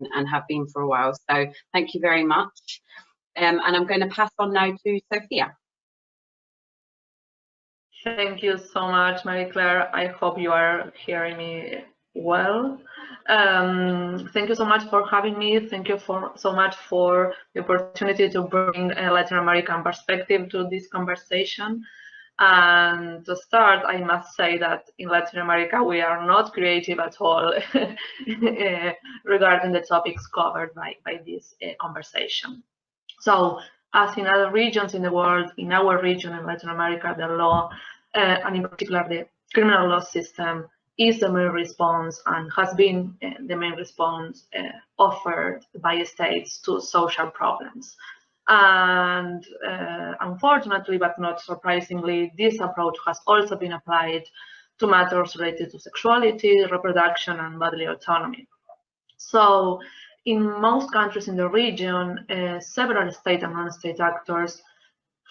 and have been for a while. So thank you very much. And I'm going to pass on now to Sofia. Thank you so much, Marie-Claire. I hope you are hearing me well. Thank you so much for having me. Thank you so much for the opportunity to bring a Latin American perspective to this conversation. And to start, I must say that in Latin America, we are not creative at all regarding the topics covered by this conversation. So, as in other regions in the world, in our region in Latin America, the law, and in particular the criminal law system, is the main response and has been the main response offered by states to social problems. And unfortunately, but not surprisingly, this approach has also been applied to matters related to sexuality, reproduction, and bodily autonomy. So, in most countries in the region, several state and non-state actors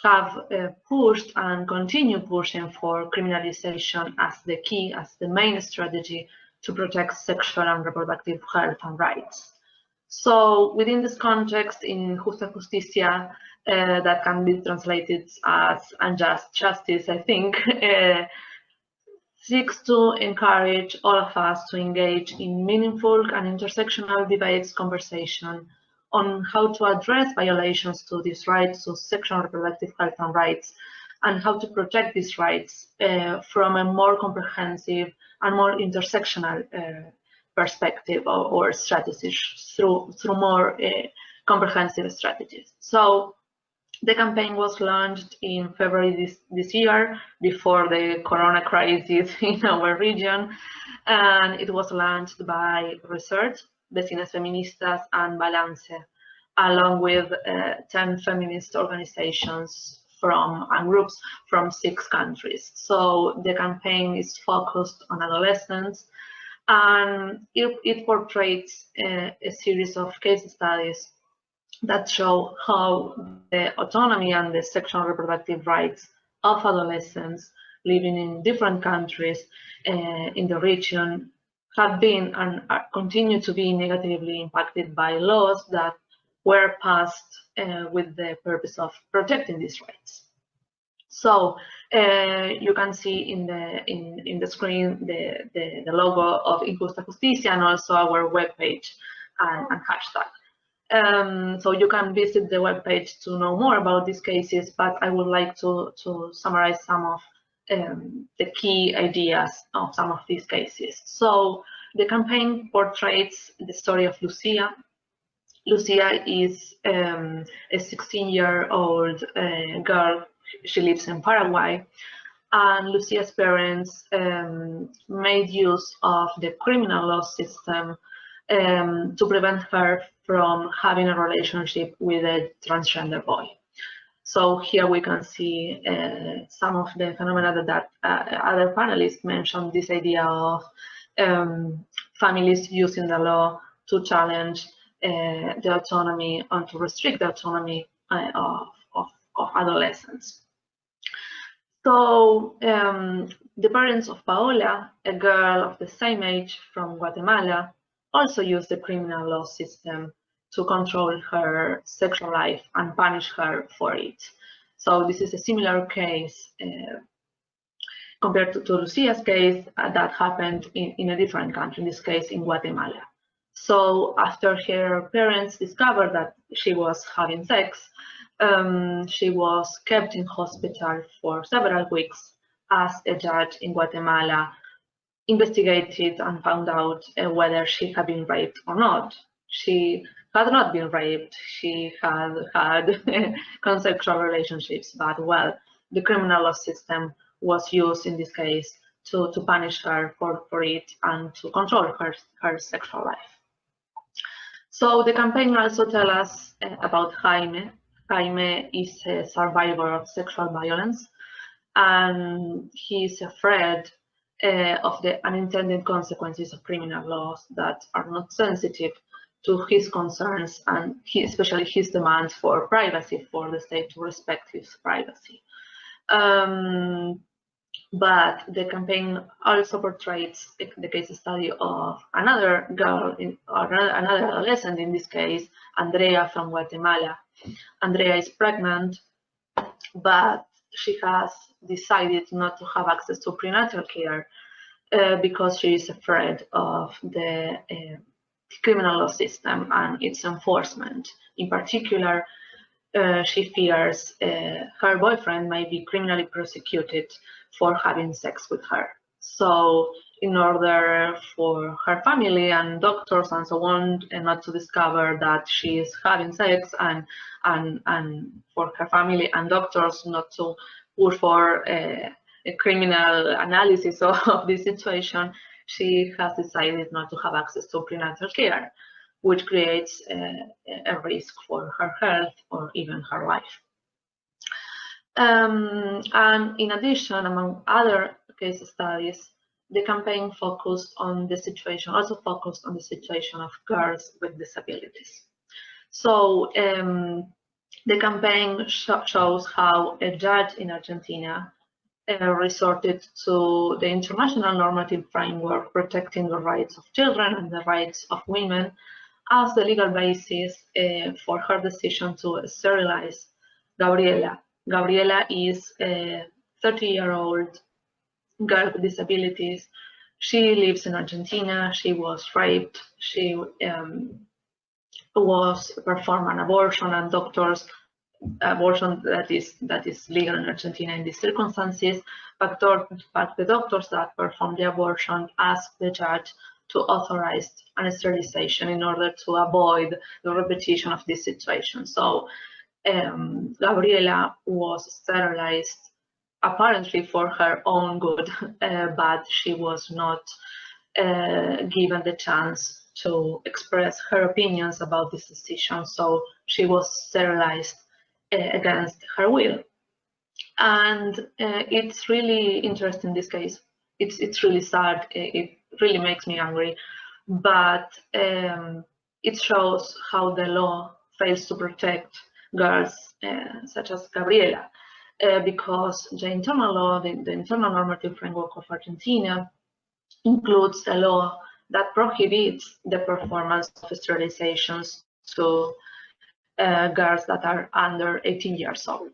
have pushed and continue pushing for criminalization as the key, as the main strategy to protect sexual and reproductive health and rights. So within this context, in Justa Justicia, that can be translated as unjust justice, I think, seeks to encourage all of us to engage in meaningful and intersectional debates, conversation on how to address violations to these rights, to sexual and reproductive health and rights, and how to protect these rights from a more comprehensive and more intersectional perspective or strategies through more comprehensive strategies. So the campaign was launched in February this year, before the corona crisis in our region, and it was launched by RESURJ, Vecinas Feministas, and Balance, along with 10 feminist organizations and groups from 6 countries. So the campaign is focused on adolescents, and it portrays a series of case studies that show how the autonomy and the sexual and reproductive rights of adolescents living in different countries in the region have been and continue to be negatively impacted by laws that were passed with the purpose of protecting these rights. So you can see in the screen the logo of Justa Justicia and also our webpage and hashtag. So you can visit the webpage to know more about these cases, but I would like to summarize some of the key ideas of some of these cases. So the campaign portrays the story of Lucia. Lucia is a 16-year-old girl. She lives in Paraguay, and Lucia's parents made use of the criminal law system to prevent her from having a relationship with a transgender boy. So here we can see some of the phenomena that other panelists mentioned, this idea of families using the law to challenge the autonomy and to restrict the autonomy of adolescents. So the parents of Paola, a girl of the same age from Guatemala, also used the criminal law system to control her sexual life and punish her for it. So this is a similar case compared to Lucia's case that happened in a different country, in this case in Guatemala. So after her parents discovered that she was having sex, she was kept in hospital for several weeks as a judge in Guatemala investigated and found out whether she had been raped or not. She had not been raped. She had consensual relationships, but well, the criminal law system was used in this case to punish her for it and to control her sexual life. So the campaign also tells us about Jaime. Jaime is a survivor of sexual violence, and he is afraid of the unintended consequences of criminal laws that are not sensitive to his concerns and especially his demands for privacy, for the state to respect his privacy. But the campaign also portrays the case study of another girl, or another adolescent in this case, Andrea from Guatemala. Andrea is pregnant, but she has decided not to have access to prenatal care because she is afraid of the criminal law system and its enforcement. In particular, she fears her boyfriend might be criminally prosecuted for having sex with her. So in order for her family and doctors and so on not to discover that she is having sex, and for her family and doctors not to push for a criminal analysis of this situation, she has decided not to have access to prenatal care, which creates a risk for her health or even her life. And in addition, among other case studies, the campaign focused on the situation, also focused on the situation of girls with disabilities. So the campaign shows how a judge in Argentina resorted to the international normative framework protecting the rights of children and the rights of women as the legal basis for her decision to sterilize Gabriela. Gabriela is a 30-year-old girl with disabilities. She lives in Argentina. She was raped. She was performed an abortion, and doctors abortion that is legal in Argentina in these circumstances, but the doctors that performed the abortion asked the judge to authorize an sterilization in order to avoid the repetition of this situation. So Gabriela was sterilized apparently for her own good, but she was not given the chance to express her opinions about this decision. So she was sterilized against her will. And it's really interesting, this case. It's really sad. It really makes me angry, but it shows how the law fails to protect girls such as Gabriela, because the internal law, the internal normative framework of Argentina includes a law that prohibits the performance of sterilizations to girls that are under 18 years old.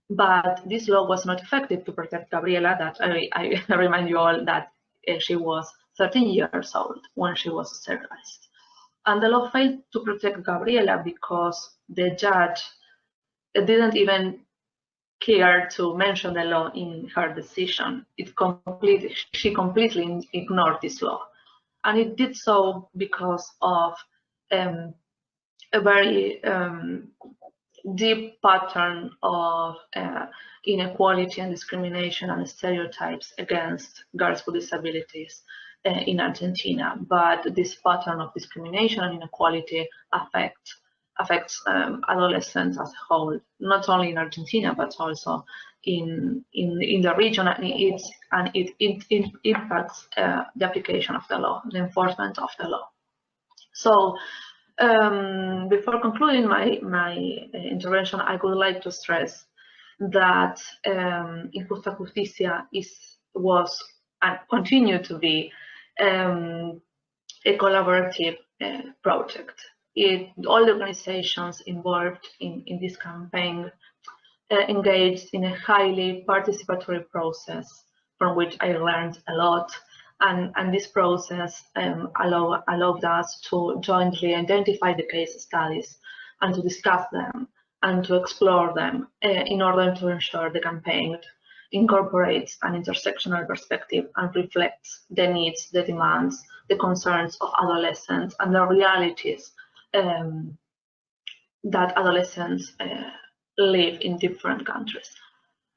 But this law was not effective to protect Gabriela. That I remind you all that she was 13 years old when she was sterilized. And the law failed to protect Gabriela because the judge didn't even care to mention the law in her decision. She completely ignored this law. And it did so because of a very deep pattern of inequality and discrimination and stereotypes against girls with disabilities in Argentina. But this pattern of discrimination and inequality affects adolescents as a whole, not only in Argentina but also in the region, and it impacts the application of the law, the enforcement of the law. So before concluding my intervention, I would like to stress that Injusta Justicia was and continue to be a collaborative project. All the organizations involved in this campaign engaged in a highly participatory process from which I learned a lot. And this process allowed us to jointly identify the case studies and to discuss them and to explore them in order to ensure the campaign incorporates an intersectional perspective and reflects the needs, the demands, the concerns of adolescents and the realities that adolescents live in different countries.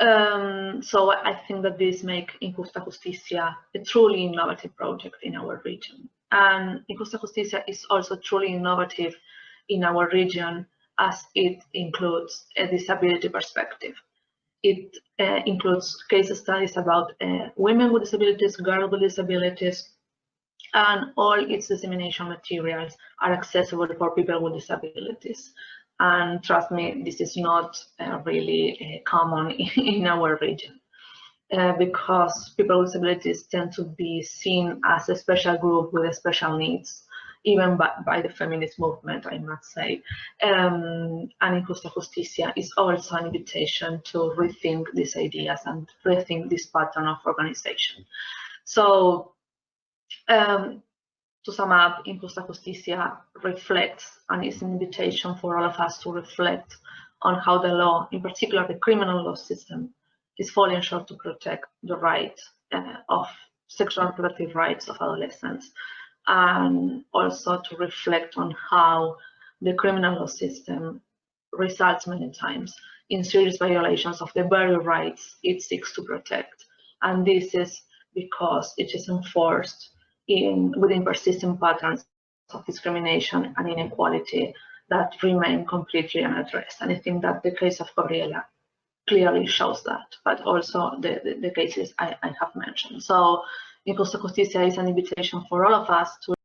So I think that this makes Injusta Justicia a truly innovative project in our region. And Injusta Justicia is also truly innovative in our region as it includes a disability perspective. It includes case studies about women with disabilities, girls with disabilities, and all its dissemination materials are accessible for people with disabilities. And trust me, this is not really common in our region. because people with disabilities tend to be seen as a special group with special needs, even by the feminist movement, I must say. And Injusta Justicia is also an invitation to rethink these ideas and rethink this pattern of organization. So, to sum up, Injusta Justicia reflects and is an invitation for all of us to reflect on how the law, in particular the criminal law system, is falling short to protect the rights of sexual and reproductive rights of adolescents, and also to reflect on how the criminal law system results many times in serious violations of the very rights it seeks to protect. And this is because it is enforced within persistent patterns of discrimination and inequality that remain completely unaddressed. And I think that the case of Gabriela clearly shows that, but also the cases I have mentioned. So Injusta Justicia is an invitation for all of us to